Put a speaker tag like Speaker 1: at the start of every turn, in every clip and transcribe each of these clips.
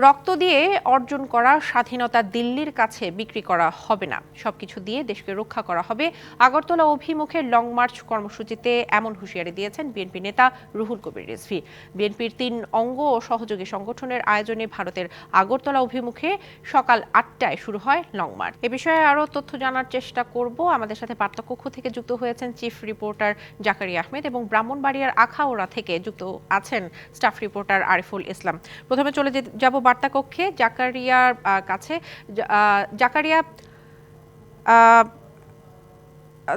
Speaker 1: রক্ত দিয়ে অর্জন করা স্বাধীনতা দিল্লির কাছে বিক্রি করা হবে না, সবকিছু দিয়ে দেশকে রক্ষা করা হবে। আগরতলা অভিমুখে লং মার্চ কর্মসূচিতে এমন হুঁশিয়ারি দিয়েছেন বিএনপি নেতা রুহুল কবির রিজভী। বিএনপির ৩ অঙ্গ ও সহযোগী সংগঠনের আয়োজনে ভারতের আগরতলা অভিমুখে সকাল ৮টায় শুরু হয় লং মার্চ। এ বিষয়ে আরও তথ্য জানার চেষ্টা করব। আমাদের সাথে বার্তাকক্ষ থেকে যুক্ত হয়েছেন চিফ রিপোর্টার জাকারিয়া আহমেদ এবং ব্রাহ্মণবাড়িয়ার আখাউড়া থেকে যুক্ত আছেন স্টাফ রিপোর্টার আরিফুল ইসলাম। প্রথমে চলে যাব বার্তা কক্ষে জাকারিয়ার কাছে। জাকারিয়া,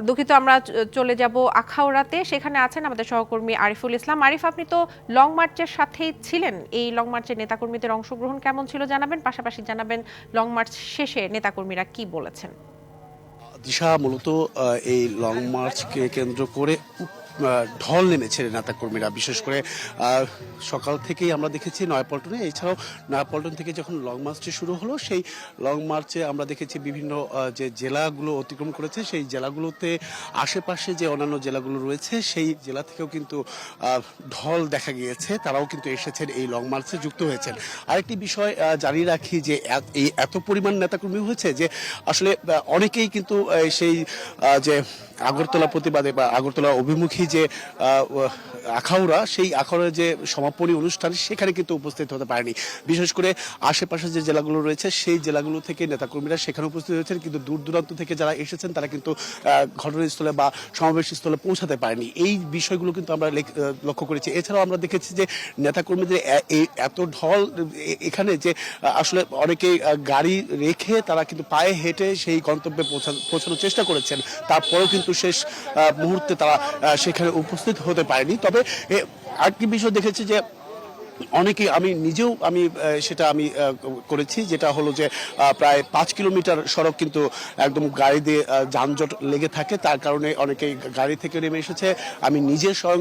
Speaker 1: দুঃখিত, আমরা চলে যাব আখাউড়াতে। সেখানে আছেন আমাদের সহকর্মী আরিফুল ইসলাম। আরিফ, আপনি তো লং মার্চের সাথেই ছিলেন, এই লং মার্চের নেতাকর্মীদের অংশগ্রহণ কেমন ছিল জানাবেন, পাশাপাশি জানাবেন লং মার্চ শেষে নেতাকর্মীরা কি বলেছেন।
Speaker 2: দিশা, মূলত এই লং মার্চকে কেন্দ্র করে ঢল নেমেছে নেতাকর্মীরা। বিশেষ করে সকাল থেকেই আমরা দেখেছি নয়াপল্টনে, এছাড়াও নয়াপল্টন থেকে যখন লং মার্চটি শুরু হলো, সেই লং মার্চে আমরা দেখেছি বিভিন্ন যে জেলাগুলো অতিক্রম করেছে, সেই জেলাগুলোতে আশেপাশে যে অন্যান্য জেলাগুলো রয়েছে সেই জেলা থেকেও কিন্তু ঢল দেখা গিয়েছে, তারাও কিন্তু এসেছেন এই লং মার্চে যুক্ত হয়েছেন। আরেকটি বিষয় জানিয়ে রাখি যে এই এত পরিমাণ নেতাকর্মী হয়েছে যে আসলে অনেকেই কিন্তু সেই যে আগরতলা প্রতিবাদে বা আগরতলা অভিমুখী যে আখাউড়া, সেই আখাউড়ার যে সমাপনী অনুষ্ঠান সেখানে কিন্তু উপস্থিত হতে পারেনি। বিশেষ করে আশেপাশে যে জেলাগুলো রয়েছে সেই জেলাগুলো থেকে নেতাকর্মীরা সেখানে উপস্থিত হয়েছেন, কিন্তু দূর দূরান্ত থেকে যারা এসেছেন তারা কিন্তু ঘটনাস্থলে বা সমাবেশস্থলে পৌঁছাতে পারেনি। এই বিষয়গুলো কিন্তু আমরা লক্ষ্য করেছি। এছাড়াও আমরা দেখেছি যে নেতাকর্মীদের এত ঢল এখানে যে আসলে অনেকেই গাড়ি রেখে তারা কিন্তু পায়ে হেঁটে সেই গন্তব্যে পৌঁছানোর চেষ্টা করেছেন, তারপরেও কিন্তু শেষ মুহূর্তে তারা সেখানে উপস্থিত হতে পারেনি। তবে আরেকটি বিষয় দেখেছি যে অনেকেই, আমি নিজেও সেটা করেছি, যেটা হলো যে প্রায় 5 কিলোমিটার সড়ক কিন্তু একদম গাড়ি দিয়ে যানজট লেগে থাকে, তার কারণে অনেকেই গাড়ি থেকে নেমে এসেছে। আমি নিজে স্বয়ং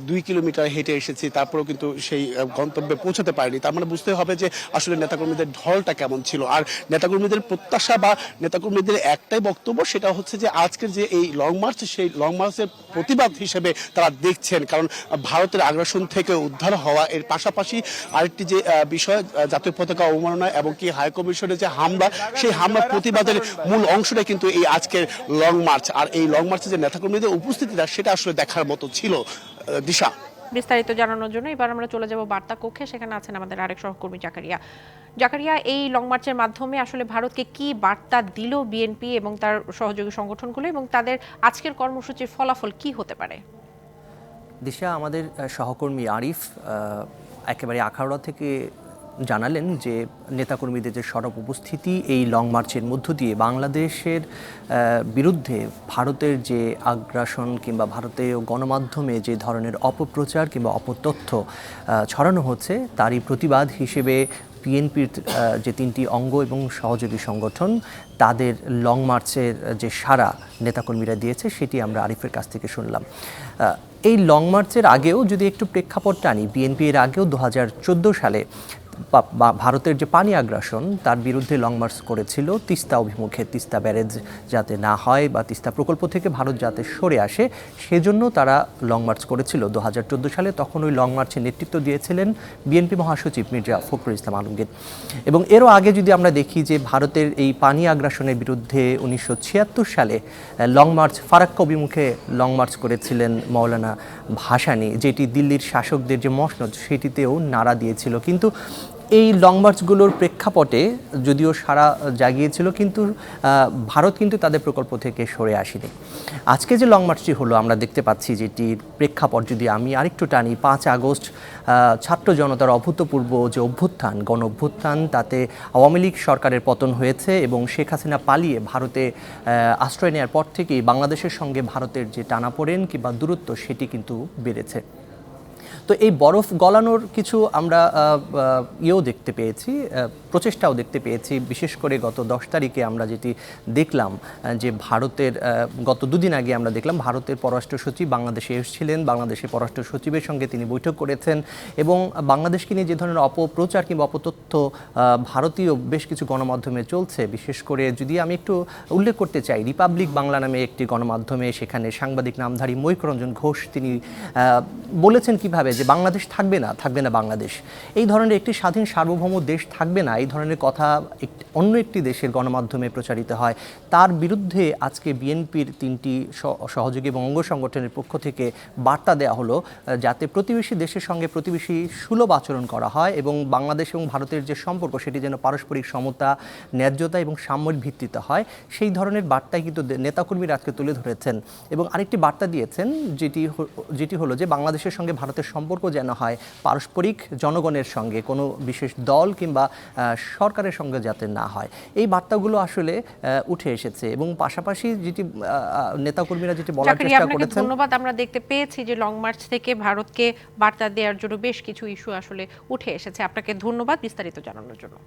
Speaker 2: 2 কিলোমিটার হেঁটে এসেছি, তারপরেও কিন্তু সেই গন্তব্যে পৌঁছাতে পারিনি। তার মানে বুঝতে হবে যে আসলে নেতাকর্মীদের ঢলটা কেমন ছিল। আর নেতাকর্মীদের প্রত্যাশা বা নেতাকর্মীদের একটাই বক্তব্য, সেটা হচ্ছে যে আজকের যে এই লং মার্চ, সেই লং মার্চের প্রতিবাদ হিসেবে তারা দেখছেন, কারণ ভারতের আগ্রাসন থেকে উদ্ধার হওয়া, এর পাশাপাশি আরেকটি যে বিষয় জাতীয় পতাকা অবমাননা এবং কি হাই কমিশনের যে হামলা, সেই হামলা প্রতিবাদের মূল অংশটা কিন্তু এই আজকের লং মার্চ। আর এই লং মার্চে যে নেতাকর্মীদের উপস্থিতিটা, সেটা আসলে দেখার মতো ছিল। দিশা,
Speaker 1: বিস্তারিত জানানোর জন্য এবার আমরা চলে যাব বার্তা কক্ষে। সেখানে আছেন আমাদের আরেক সহকর্মী জাকারিয়া। জাকারিয়া, এই লং মার্চের মাধ্যমে আসলে ভারতকে কি বার্তা দিল বিএনপি এবং তার সহযোগী সংগঠনগুলো, এবং তাদের আজকের কর্মসূচির ফলাফল কি হতে পারে?
Speaker 3: দিশা, আমাদের সহকর্মী আরিফ একেবারে আখাউড়া থেকে জানালেন যে নেতাকর্মীদের যে সরব উপস্থিতি এই লং মার্চের মধ্য দিয়ে বাংলাদেশের বিরুদ্ধে ভারতের যে আগ্রাসন কিংবা ভারতীয় গণমাধ্যমে যে ধরনের অপপ্রচার কিংবা অপতথ্য ছড়ানো হচ্ছে, তারই প্রতিবাদ হিসেবে বিএনপির যে 3টি অঙ্গ এবং সহযোগী সংগঠন তাদের লং মার্চের যে সাড়া নেতাকর্মীরা দিয়েছে, সেটি আমরা আরিফের কাছ থেকে শুনলাম। এই লং মার্চের আগেও যদি একটু প্রেক্ষাপট টানি, বিএনপি এর আগেও 2014 সালে ভারতের যে পানি আগ্রাসন তার বিরুদ্ধে লং মার্চ করেছিল তিস্তা অভিমুখে। তিস্তা ব্যারেজ যাতে না হয় বা তিস্তা প্রকল্প থেকে ভারত যাতে সরে আসে, সেজন্য তারা লং মার্চ করেছিল 2014 সালে। তখন ওই লং মার্চের নেতৃত্ব দিয়েছিলেন বিএনপি মহাসচিব মির্জা ফখরুল ইসলাম আলমগীর। এবং এরও আগে যদি আমরা দেখি যে ভারতের এই পানি আগ্রাসনের বিরুদ্ধে 1976 সালে লং মার্চ ফারাক্কা অভিমুখে লং মার্চ করেছিলেন মৌলানা ভাসানী, যেটি দিল্লির শাসকদের যে মসনদ সেটিতেও নাড়া দিয়েছিল। কিন্তু এই লং মার্চগুলোর প্রেক্ষাপটে যদিও সারা জাগিয়েছিল, কিন্তু ভারত কিন্তু তাদের প্রকল্প থেকে সরে আসেনি। আজকে যে লং মার্চটি হলো, আমরা দেখতে পাচ্ছি যেটির প্রেক্ষাপট যদি আমি আরেকটু টানি, 5 আগস্ট ছাত্র জনতার অভূতপূর্ব যে অভ্যুত্থান, গণ অভ্যুত্থান, তাতে আওয়ামী লীগ সরকারের পতন হয়েছে এবং শেখ হাসিনা পালিয়ে ভারতে আশ্রয় নেওয়ার পর থেকেই বাংলাদেশের সঙ্গে ভারতের যে টানাপোড়েন কিংবা দূরত্ব সেটি কিন্তু বেড়েছে। তো এই বরফ গলানোর কিছু আমরা দেখতে পেয়েছি, প্রচেষ্টাও দেখতে পেয়েছি। বিশেষ করে গত 10 তারিখে আমরা যেটি দেখলাম যে ভারতের গত 2 দিন আগে আমরা দেখলাম ভারতের পররাষ্ট্র সচিব বাংলাদেশে এসেছিলেন, বাংলাদেশের পররাষ্ট্র সচিবের সঙ্গে তিনি বৈঠক করেছেন এবং বাংলাদেশকে নিয়ে যে ধরনের অপপ্রচার কিংবা অপতথ্য ভারতীয় বেশ কিছু গণমাধ্যমে চলছে, বিশেষ করে যদি আমি একটু উল্লেখ করতে চাই, রিপাবলিক বাংলা নামে একটি গণমাধ্যমে, সেখানে সাংবাদিক নামধারী ময়ূখ রঞ্জন ঘোষ তিনি বলেছেন কিভাবে যে বাংলাদেশ থাকবে না বাংলাদেশ, এই ধরনের একটি স্বাধীন সার্বভৌম দেশ থাকবে না, এই ধরনের কথা অন্য একটি দেশের গণমাধ্যমে প্রচারিত হয়, তার বিরুদ্ধে আজকে বিএনপির 3টি সহযোগী এবং অঙ্গ সংগঠনের পক্ষ থেকে বার্তা দেওয়া হলো যাতে প্রতিবেশী দেশের সঙ্গে প্রতিবেশী সুলভ আচরণ করা হয় এবং বাংলাদেশ এবং ভারতের যে সম্পর্ক সেটি যেন পারস্পরিক সমতা, ন্যায্যতা এবং সাম্যের ভিত্তিতে হয়, সেই ধরনের বার্তাই কিন্তু নেতাকর্মীরা আজকে তুলে ধরেছেন। এবং আরেকটি বার্তা দিয়েছেন যেটি হলো যে বাংলাদেশের সঙ্গে ভারতের সম্পর্ক যেন হয় পারস্পরিক, জনগণের সঙ্গে, কোনো বিশেষ দল কিংবা সরকারের সঙ্গে যাতে না হয়। এই বার্তাগুলো আসলে উঠে এসেছে এবং পাশাপাশি যেটি নেতাকর্মীরা যেটি বলার চেষ্টা করেছেন।
Speaker 1: ধন্যবাদ। আমরা দেখতে পেয়েছি যে লং মার্চ থেকে ভারতকে বার্তা দেওয়ার জন্য বেশ কিছু ইস্যু আসলে উঠে এসেছে। আপনাকে ধন্যবাদ বিস্তারিত জানানোর জন্য।